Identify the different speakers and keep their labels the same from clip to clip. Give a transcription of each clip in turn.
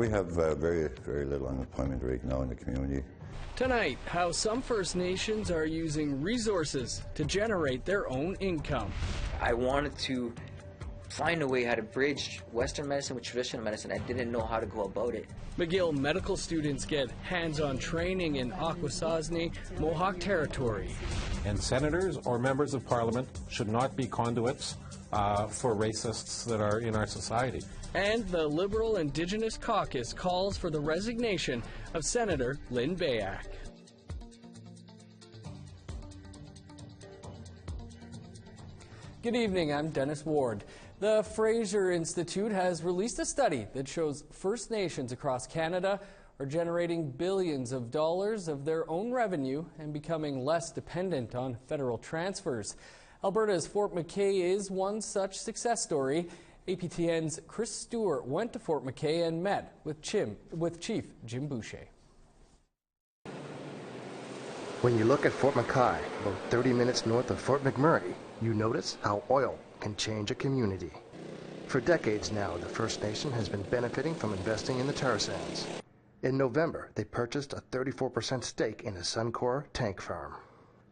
Speaker 1: We have very little unemployment rate now in the community.
Speaker 2: Tonight, how some First Nations are using resources to generate their own income.
Speaker 3: I wanted to find a way how to bridge Western medicine with traditional medicine. I didn't know how to go about it.
Speaker 2: McGill medical students get hands-on training in Akwesasne Mohawk Territory.
Speaker 4: And senators or members of parliament should not be conduits for racists that are in our society.
Speaker 2: And the Liberal Indigenous caucus calls for the resignation of Senator Lynn Beyak. Good evening, I'm Dennis Ward. The Fraser Institute has released a study that shows First Nations across Canada are generating billions of dollars of their own revenue and becoming less dependent on federal transfers. Alberta's Fort McKay is one such success story. APTN's Chris Stewart went to Fort McKay and met with Chief Jim Boucher.
Speaker 5: When you look at Fort McKay, about 30 minutes north of Fort McMurray, you notice how oil can change a community. For decades now, the First Nation has been benefiting from investing in the tar sands. In November, they purchased a 34% stake in a Suncor tank farm.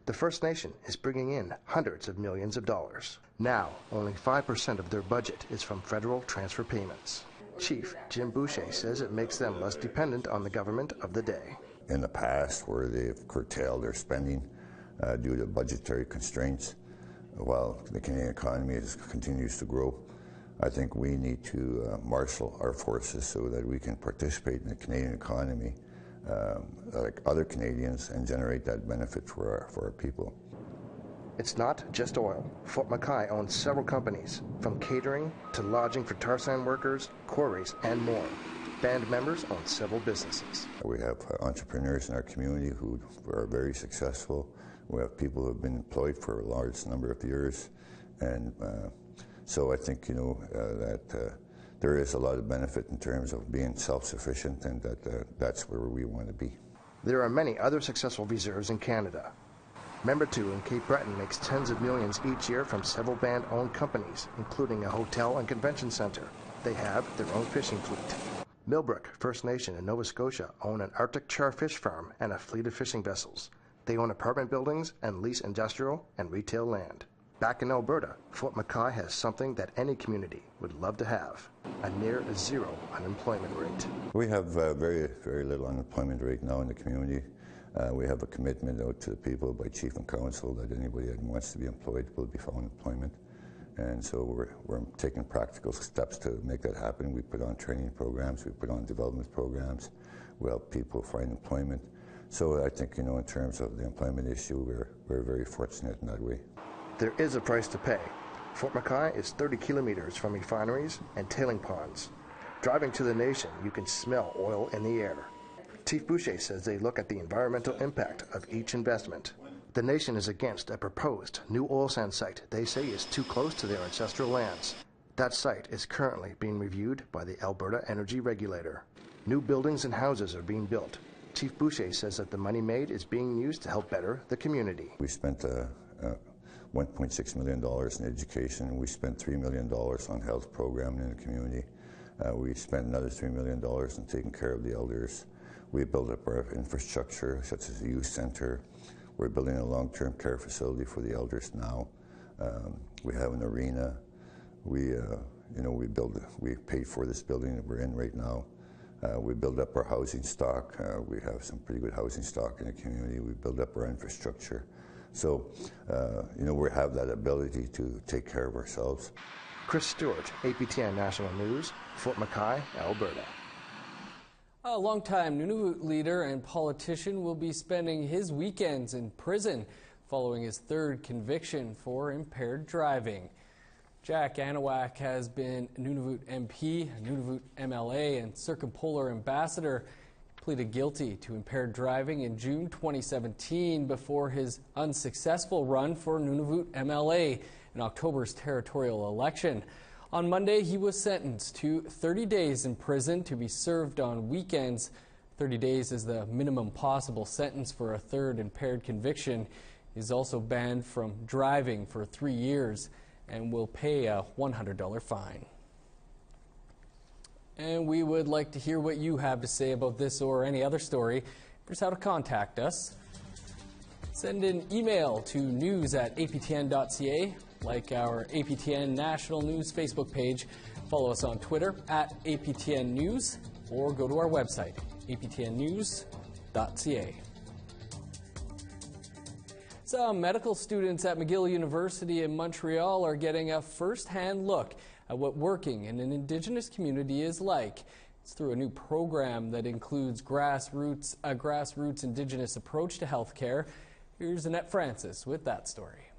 Speaker 5: The First Nation is bringing in hundreds of millions of dollars. Now, only 5% of their budget is from federal transfer payments. Chief Jim Boucher says it makes them less dependent on the government of the day.
Speaker 1: In the past, where they've curtailed their spending due to budgetary constraints, while the Canadian economy continues to grow, I think we need to marshal our forces so that we can participate in the Canadian economy like other Canadians and generate that benefit for our people.
Speaker 5: It's not just oil. Fort McKay owns several companies, from catering to lodging for tar sand workers, quarries, and more. Band members own several businesses.
Speaker 1: We have entrepreneurs in our community who are very successful. We have people who have been employed for a large number of years, and so I think that there is a lot of benefit in terms of being self-sufficient, and that's where we want to be.
Speaker 5: There are many other successful reserves in Canada. Member 2 in Cape Breton makes tens of millions each year from several band-owned companies, including a hotel and convention center. They have their own fishing fleet. Millbrook First Nation in Nova Scotia own an Arctic char fish farm and a fleet of fishing vessels. They own apartment buildings and lease industrial and retail land. Back in Alberta, Fort McKay has something that any community would love to have, a near zero unemployment rate.
Speaker 1: We have very little unemployment rate now in the community. We have a commitment out to the people by Chief and Council that anybody that wants to be employed will be found employment. And so we're taking practical steps to make that happen. We put on training programs, we put on development programs, we help people find employment. So I think, in terms of the employment issue, we're very fortunate in that way.
Speaker 5: There is a price to pay. Fort McKay is 30 kilometers from refineries and tailing ponds. Driving to the nation, you can smell oil in the air. Chief Boucher says they look at the environmental impact of each investment. The nation is against a proposed new oil sand site they say is too close to their ancestral lands. That site is currently being reviewed by the Alberta Energy Regulator. New buildings and houses are being built. Chief Boucher says that the money made is being used to help better the community.
Speaker 1: We spent $1.6 million in education. We spent $3 million on health programming in the community. We spent another $3 million in taking care of the elders. We built up our infrastructure, such as a youth center. We're building a long-term care facility for the elders now. We have an arena. We paid for this building that we're in right now. We build up our housing stock. We have some pretty good housing stock in the community. We build up our infrastructure. So, we have that ability to take care of ourselves.
Speaker 5: Chris Stewart, APTN National News, Fort McKay, Alberta.
Speaker 2: A longtime Nunavut leader and politician will be spending his weekends in prison following his third conviction for impaired driving. Jack Anawak has been Nunavut MP, Nunavut MLA, and circumpolar ambassador. He pleaded guilty to impaired driving in June 2017 before his unsuccessful run for Nunavut MLA in October's territorial election. On Monday, he was sentenced to 30 days in prison to be served on weekends. 30 days is the minimum possible sentence for a third impaired conviction. He's also banned from driving for 3 years and will pay a $100 fine. And we would like to hear what you have to say about this or any other story. Here's how to contact us. Send an email to news@aptn.ca, like our APTN National News Facebook page. Follow us on Twitter @APTN News, or go to our website, aptnnews.ca. Some medical students at McGill University in Montreal are getting a first-hand look at what working in an Indigenous community is like. It's through a new program that includes a grassroots Indigenous approach to healthcare. Here's Annette Francis with that story.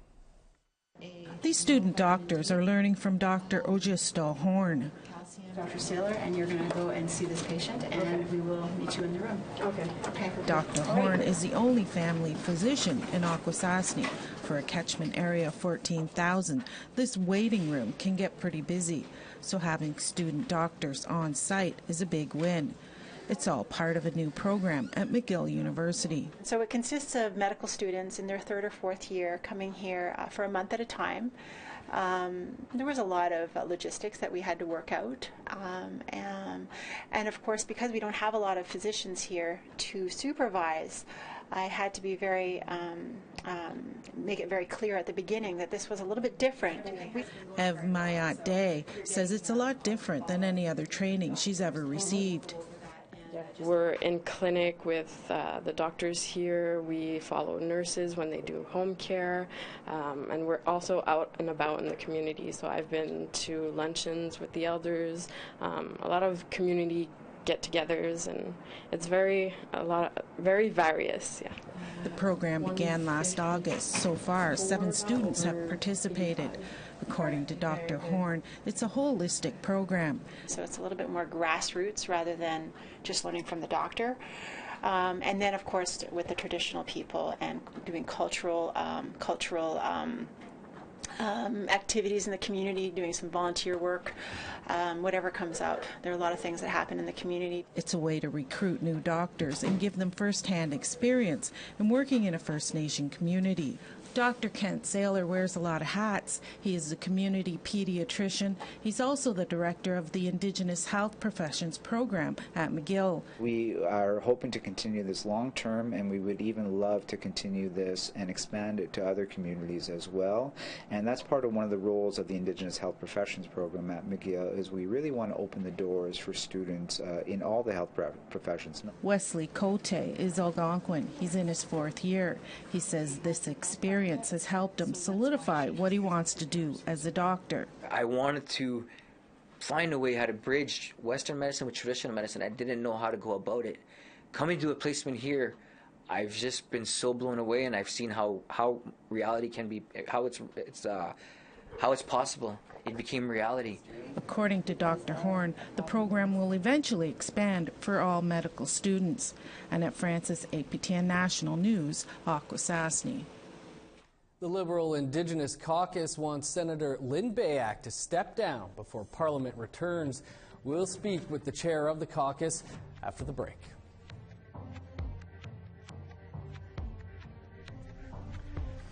Speaker 6: These student doctors are learning from Dr. Akwesasne Horn.
Speaker 7: Dr. Saylor, and you're going to go and see this patient, and we will meet you in the room. Okay.
Speaker 6: Dr. Horn is the only family physician in Akwesasne. For a catchment area of 14,000, this waiting room can get pretty busy, so having student doctors on site is a big win. It's all part of a new program at McGill University.
Speaker 7: So it consists of medical students in their third or fourth year coming here for a month at a time. There was a lot of logistics that we had to work out, and of course, because we don't have a lot of physicians here to supervise, I had to be make it very clear at the beginning that this was a little bit different.
Speaker 6: Ev Mayat Day says it's a lot different than any other training she's ever received.
Speaker 8: We're in clinic with the doctors here. We follow nurses when they do home care, and we're also out and about in the community. So I've been to luncheons with the elders, a lot of community get-togethers, and it's very various. Yeah.
Speaker 6: The program began last August. So far, 7 students have participated. According to Dr. Horn, it's a holistic program.
Speaker 7: So it's a little bit more grassroots rather than just learning from the doctor. And then, of course, with the traditional people and doing cultural activities in the community, doing some volunteer work, whatever comes up. There are a lot of things that happen in the community.
Speaker 6: It's a way to recruit new doctors and give them first-hand experience in working in a First Nation community. Dr. Kent Saylor wears a lot of hats. He is a community pediatrician. He's also the director of the Indigenous Health Professions program at McGill.
Speaker 9: We are hoping to continue this long term, and we would even love to continue this and expand it to other communities as well. And that's part of one of the roles of the Indigenous Health Professions program at McGill, is we really want to open the doors for students in all the health professions.
Speaker 6: Wesley Cote is Algonquin. He's in his 4th year. He says this experience has helped him solidify what he wants to do as a doctor.
Speaker 3: I wanted to find a way how to bridge Western medicine with traditional medicine. I didn't know how to go about it. Coming to a placement here, I've just been so blown away, and I've seen how reality can be, how it's possible. It became reality.
Speaker 6: According to Dr. Horn, the program will eventually expand for all medical students. Annette Francis, APTN National News, Akwesasne.
Speaker 2: The Liberal Indigenous caucus wants Senator Lynn Beyak to step down before Parliament returns. We'll speak with the chair of the caucus after the break.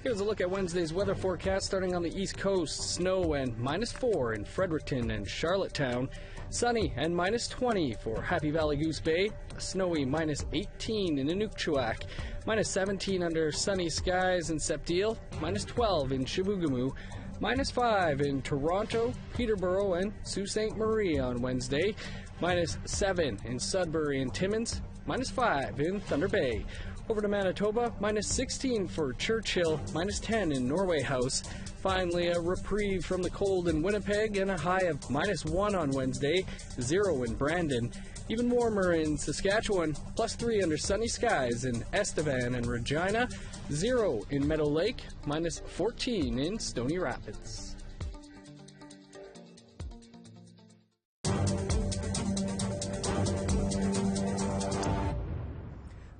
Speaker 2: Here's a look at Wednesday's weather forecast. Starting on the East Coast, snow and -4 in Fredericton and Charlottetown. Sunny and -20 for Happy Valley Goose Bay. Snowy -18 in Inukjuak. -17 under sunny skies in Sept-Îles. -12 in Chibougamau. -5 in Toronto, Peterborough, and Sault Ste. Marie on Wednesday. -7 in Sudbury and Timmins. -5 in Thunder Bay. Over to Manitoba, -16 for Churchill, -10 in Norway House. Finally, a reprieve from the cold in Winnipeg and a high of -1 on Wednesday, 0 in Brandon. Even warmer in Saskatchewan, +3 under sunny skies in Estevan and Regina, 0 in Meadow Lake, -14 in Stony Rapids.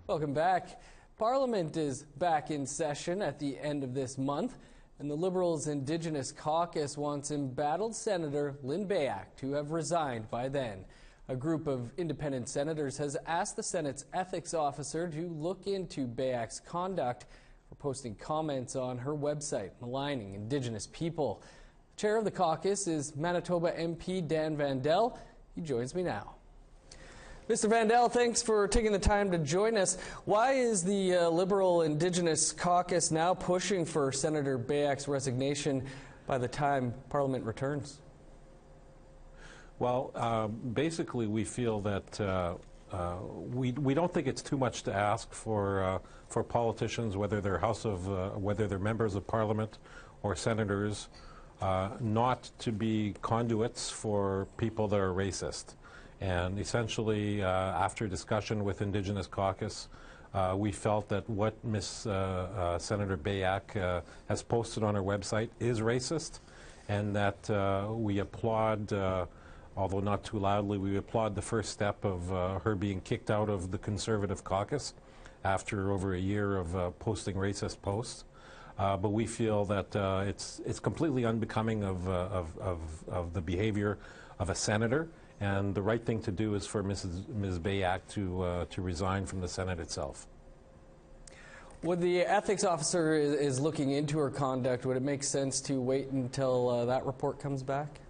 Speaker 2: Welcome back. Parliament is back in session at the end of this month, and the Liberals' Indigenous caucus wants embattled Senator Lynn Beyak to have resigned by then. A group of independent senators has asked the Senate's ethics officer to look into Beyak's conduct for posting comments on her website maligning Indigenous people. The chair of the caucus is Manitoba MP Dan Vandel. He joins me now. Mr. Vandell, thanks for taking the time to join us. Why is the Liberal Indigenous caucus now pushing for Senator Beyak's resignation by the time Parliament returns?
Speaker 4: Well, basically, we feel that we don't think it's too much to ask for politicians, whether they're whether they're members of Parliament or senators, not to be conduits for people that are racist. And essentially, after discussion with Indigenous caucus, we felt that what Senator Beyak has posted on her website is racist, and that we applaud, although not too loudly, we applaud the first step of her being kicked out of the Conservative caucus after over a year of posting racist posts. But we feel that it's completely unbecoming of the behavior of a senator. And the right thing to do is for Ms. Beyak to resign from the Senate itself.
Speaker 2: When the ethics officer is looking into her conduct, would it make sense to wait until that report comes back?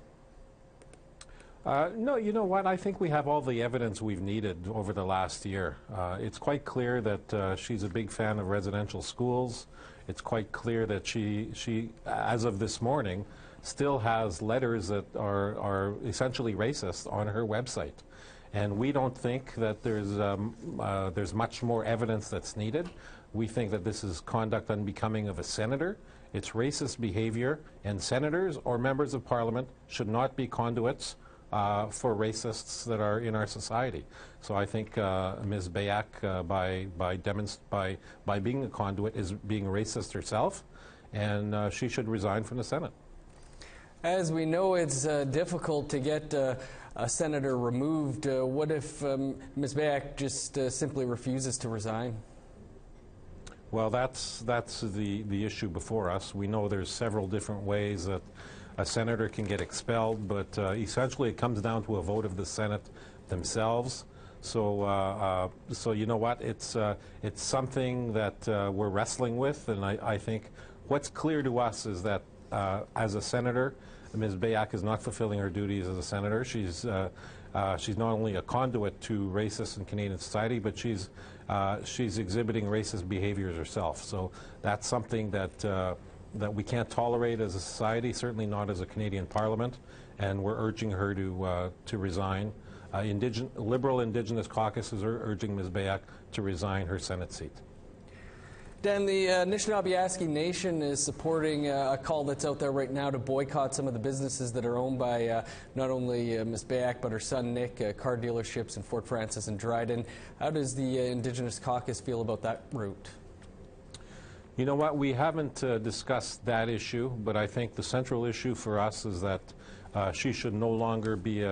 Speaker 4: No, you know what? I think we have all the evidence we've needed over the last year. It's quite clear that she's a big fan of residential schools. It's quite clear that she, as of this morning, still has letters that are essentially racist on her website. And we don't think that there's much more evidence that's needed. We think that this is conduct unbecoming of a senator. It's racist behavior, and senators or members of Parliament should not be conduits for racists that are in our society. So I think Ms. Beyak, by being a conduit, is being racist herself, and she should resign from the Senate.
Speaker 2: As we know, it's difficult to get a senator removed. What if Ms. Beyak just simply refuses to resign?
Speaker 4: Well, that's the issue before us. We know there's several different ways that a senator can get expelled, but essentially it comes down to a vote of the Senate themselves. So, so you know what? It's something that we're wrestling with, and I think what's clear to us is that as a senator, Ms. Beyak is not fulfilling her duties as a senator. She's not only a conduit to racists in Canadian society, but she's exhibiting racist behaviors herself. So that's something that we can't tolerate as a society, certainly not as a Canadian Parliament, and we're urging her to resign. Liberal Indigenous caucuses are urging Ms. Beyak to resign her Senate seat.
Speaker 2: Dan, the Akwesasne Nation is supporting a call that's out there right now to boycott some of the businesses that are owned by not only Ms. Beyak but her son Nick, car dealerships in Fort Frances and Dryden. How does the Indigenous caucus feel about that route?
Speaker 4: You know what? We haven't discussed that issue, but I think the central issue for us is that she should no longer be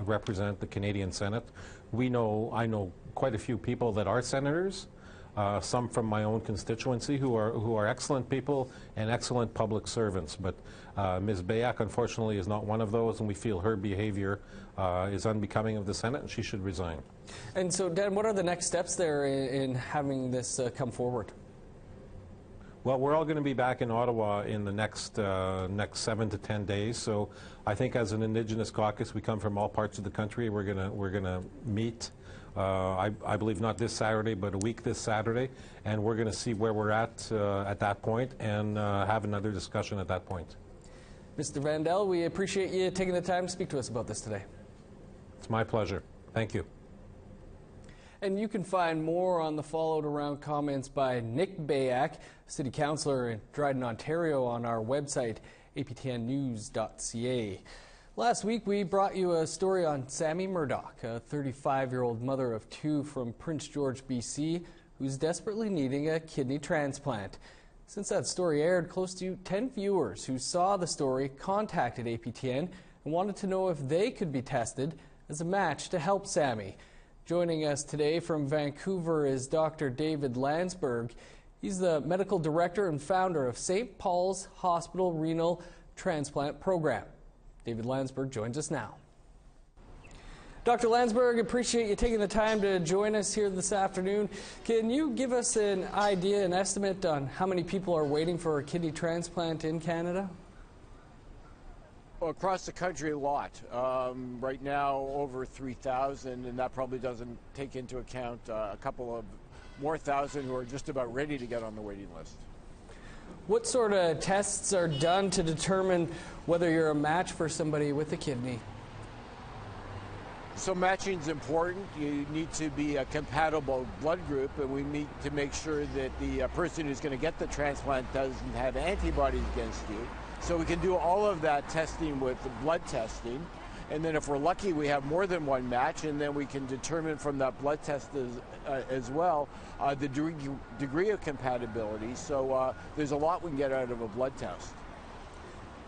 Speaker 4: represent the Canadian Senate. I know quite a few people that are senators. Some from my own constituency who are excellent people and excellent public servants. But Ms. Beyak, unfortunately, is not one of those, and we feel her behavior is unbecoming of the Senate, and she should resign.
Speaker 2: And so, Dan, what are the next steps there in having this come forward?
Speaker 4: Well, we're all going to be back in Ottawa in the next 7 to 10 days. So I think as an Indigenous caucus, we come from all parts of the country. We're gonna meet. I believe not this Saturday, but a week this Saturday, and we're going to see where we're at that point and have another discussion at that point.
Speaker 2: Mr. Vandell, we appreciate you taking the time to speak to us about this today.
Speaker 4: It's my pleasure. Thank you.
Speaker 2: And you can find more on the followed around comments by Nick Beyak, City Councillor in Dryden, Ontario, on our website, aptnnews.ca. Last week, we brought you a story on Sammy Murdoch, a 35-year-old mother of two from Prince George, BC, who's desperately needing a kidney transplant. Since that story aired, close to 10 viewers who saw the story contacted APTN and wanted to know if they could be tested as a match to help Sammy. Joining us today from Vancouver is Dr. David Landsberg. He's the medical director and founder of St. Paul's Hospital Renal Transplant Program. David Landsberg joins us now. Dr. Landsberg, appreciate you taking the time to join us here this afternoon. Can you give us an idea, an estimate on how many people are waiting for a kidney transplant in Canada?
Speaker 10: Across the country, a lot. Right now, over 3,000, and that probably doesn't take into account a couple of more thousand who are just about ready to get on the waiting list.
Speaker 2: What sort of tests are done to determine whether you're a match for somebody with a kidney?
Speaker 10: So matching is important. You need to be a compatible blood group, and we need to make sure that the person who's going to get the transplant doesn't have antibodies against you. So we can do all of that testing with the blood testing. And then if we're lucky, we have more than one match, and then we can determine from that blood test as well the degree of compatibility. So there's a lot we can get out of a blood test.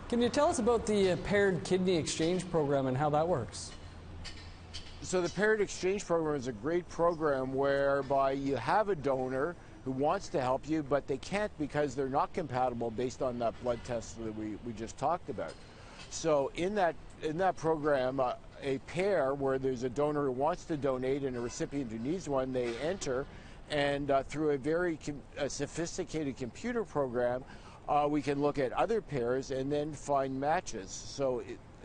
Speaker 2: Can you tell us about the paired kidney exchange program and how that works?
Speaker 10: So the paired exchange program is a great program whereby you have a donor who wants to help you, but they can't because they're not compatible based on that blood test that we just talked about. So in that program, a pair where there's a donor who wants to donate and a recipient who needs one, they enter, and through a very sophisticated computer program, we can look at other pairs and then find matches.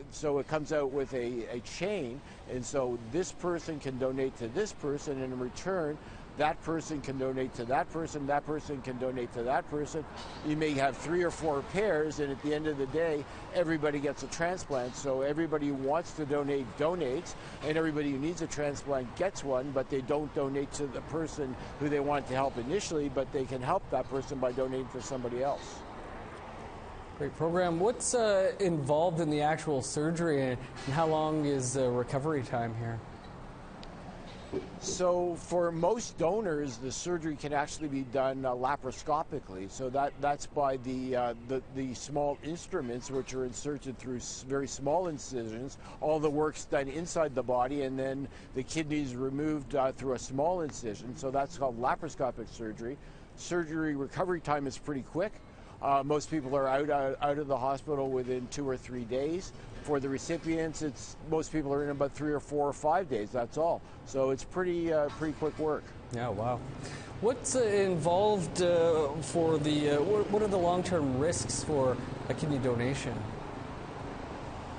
Speaker 10: So it comes out with a chain, and so this person can donate to this person, and in return, that person can donate to that person can donate to that person. You may have 3 or 4 pairs, and at the end of the day, everybody gets a transplant. So everybody who wants to donate donates, and everybody who needs a transplant gets one, but they don't donate to the person who they want to help initially, but they can help that person by donating to somebody else.
Speaker 2: Great program. What's involved in the actual surgery, and how long is recovery time here?
Speaker 10: So for most donors, the surgery can actually be done laparoscopically. So that's by the small instruments which are inserted through very small incisions. All the work's done inside the body, and then the kidney's removed through a small incision. So that's called laparoscopic surgery. Surgery recovery time is pretty quick. Most people are out of the hospital within 2 or 3 days. For the recipients, most people are in about 3 or 4 or 5 days. That's all. So it's pretty quick work.
Speaker 2: Yeah, wow. What's involved for the? What are the long-term risks for a kidney donation?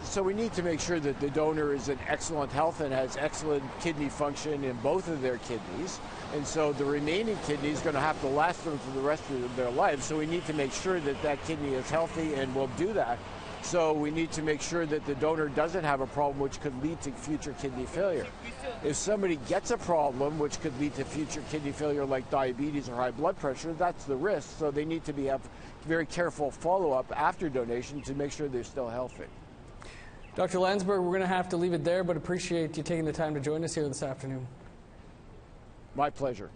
Speaker 10: So we need to make sure that the donor is in excellent health and has excellent kidney function in both of their kidneys. And so the remaining kidney is going to have to last them for the rest of their lives. So we need to make sure that that kidney is healthy and will do that. So we need to make sure that the donor doesn't have a problem which could lead to future kidney failure. If somebody gets a problem which could lead to future kidney failure like diabetes or high blood pressure, that's the risk. So they need to have very careful follow-up after donation to make sure they're still healthy.
Speaker 2: Dr. Landsberg, we're going to have to leave it there, but appreciate you taking the time to join us here this afternoon.
Speaker 10: My pleasure.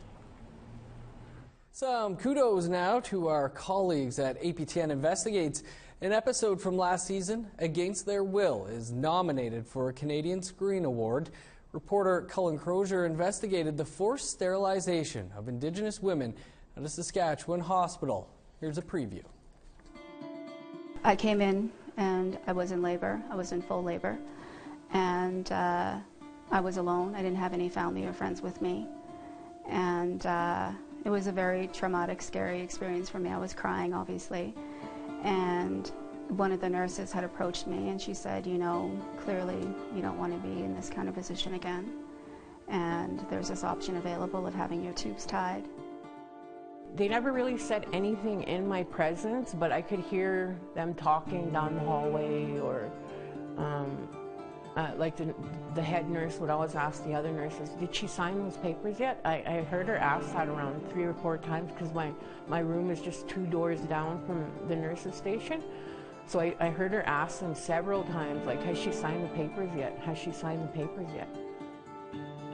Speaker 2: Some kudos now to our colleagues at APTN Investigates. An episode from last season, Against Their Will, is nominated for a Canadian Screen Award. Reporter Cullen Crozier investigated the forced sterilization of Indigenous women at a Saskatchewan hospital. Here's a preview.
Speaker 11: I came in and I was in labor. I was in full labor. And I was alone. I didn't have any family or friends with me. And it was a very traumatic, scary experience for me. I was crying, obviously. And one of the nurses had approached me and she said, you know, clearly you don't want to be in this kind of position again. And there's this option available of having your tubes tied.
Speaker 12: They never really said anything in my presence, but I could hear them talking down the hallway, or like the head nurse would always ask the other nurses, did she sign those papers yet? I heard her ask that around 3 or 4 times because my room is just 2 doors down from the nurse's station. So I heard her ask them several times, like, has she signed the papers yet? Has she signed the papers yet?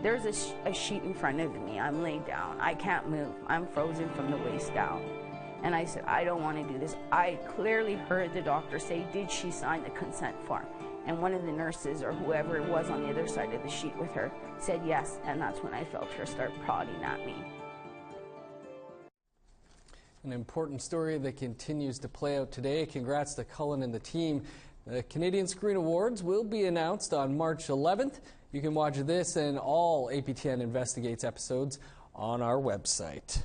Speaker 13: There's a sheet in front of me. I'm laid down. I can't move. I'm frozen from the waist down. And I said, I don't want to do this. I clearly heard the doctor say, did she sign the consent form? And one of the nurses or whoever it was on the other side of the sheet with her said yes, and that's when I felt her start prodding at me.
Speaker 2: An important story that continues to play out today. Congrats to Cullen and the team. The Canadian Screen Awards will be announced on March 11th. You can watch this and all APTN Investigates episodes on our website.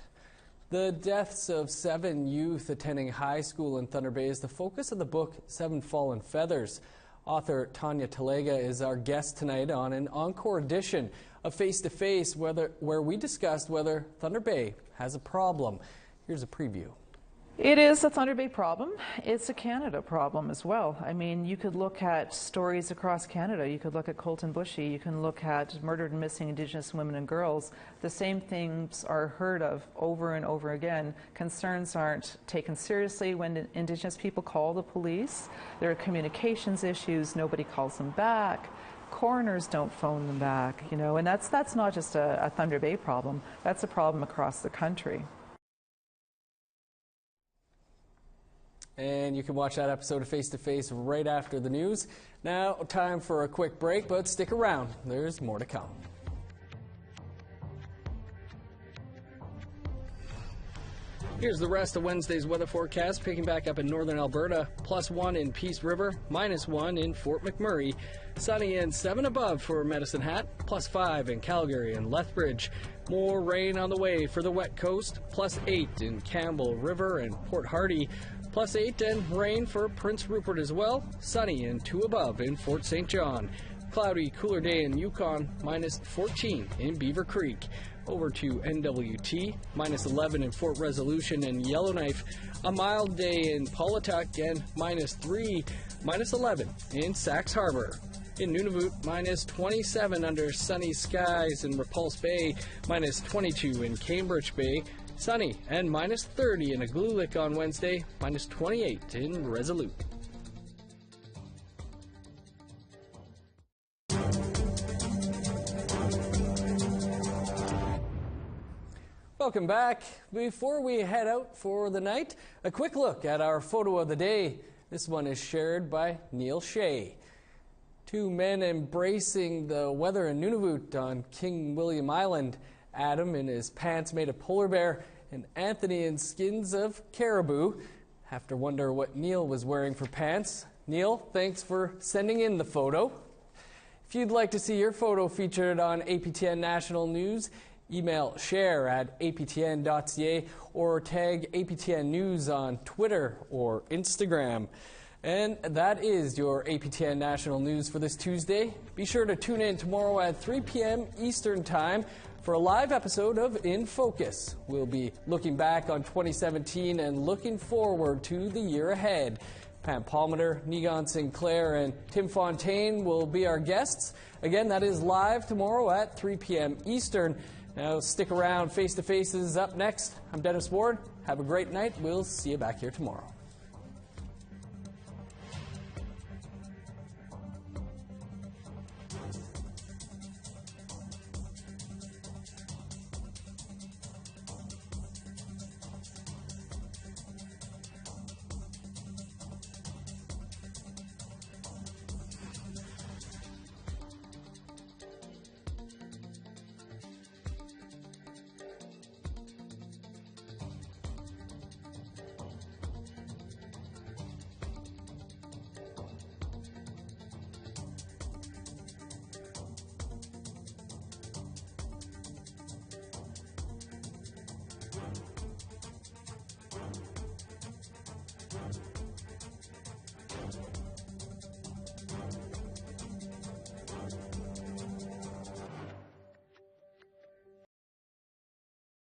Speaker 2: The deaths of 7 youth attending high school in Thunder Bay is the focus of the book 7 Fallen Feathers. Author Tanya Talega is our guest tonight on an encore edition of Face to Face, where we discussed whether Thunder Bay has a problem. Here's a preview.
Speaker 14: It is a Thunder Bay problem. It's a Canada problem as well. I mean, you could look at stories across Canada. You could look at Colton Bushy. You can look at murdered and missing Indigenous women and girls. The same things are heard of over and over again. Concerns aren't taken seriously when Indigenous people call the police. There are communications issues. Nobody calls them back. Coroners don't phone them back, you know, and that's not just a Thunder Bay problem. That's a problem across the country.
Speaker 2: And you can watch that episode of Face to Face right after the news. Now, time for a quick break, but stick around. There's more to come. Here's the rest of Wednesday's weather forecast, picking back up in northern Alberta. +1 in Peace River, -1 in Fort McMurray. Sunny and 7 above for Medicine Hat, +5 in Calgary and Lethbridge. More rain on the way for the wet coast, +8 in Campbell River and Port Hardy. +8 and rain for Prince Rupert as well. Sunny and 2 above in Fort St. John. Cloudy, cooler day in Yukon, -14 in Beaver Creek. Over to NWT, -11 in Fort Resolution and Yellowknife. A mild day in Paulatuck and -3, -11 in Sax Harbor. In Nunavut, -27 under sunny skies in Repulse Bay, -22 in Cambridge Bay. Sunny and -30 in Igloolik on Wednesday, -28 in Resolute. Welcome back. Before we head out for the night, a quick look at our photo of the day. This one is shared by Neil Shea. Two men embracing the weather in Nunavut on King William Island. Adam in his pants made of polar bear, and Anthony in skins of caribou. Have to wonder what Neil was wearing for pants. Neil, thanks for sending in the photo. If you'd like to see your photo featured on APTN National News, email share@aptn.ca or tag APTN News on Twitter or Instagram. And that is your APTN National News for this Tuesday. Be sure to tune in tomorrow at 3 p.m. Eastern Time for a live episode of In Focus. We'll be looking back on 2017 and looking forward to the year ahead. Pam Palmater, Negon Sinclair, and Tim Fontaine will be our guests. Again, that is live tomorrow at 3 p.m. Eastern. Now stick around. Face to Face is up next. I'm Dennis Ward. Have a great night. We'll see you back here tomorrow.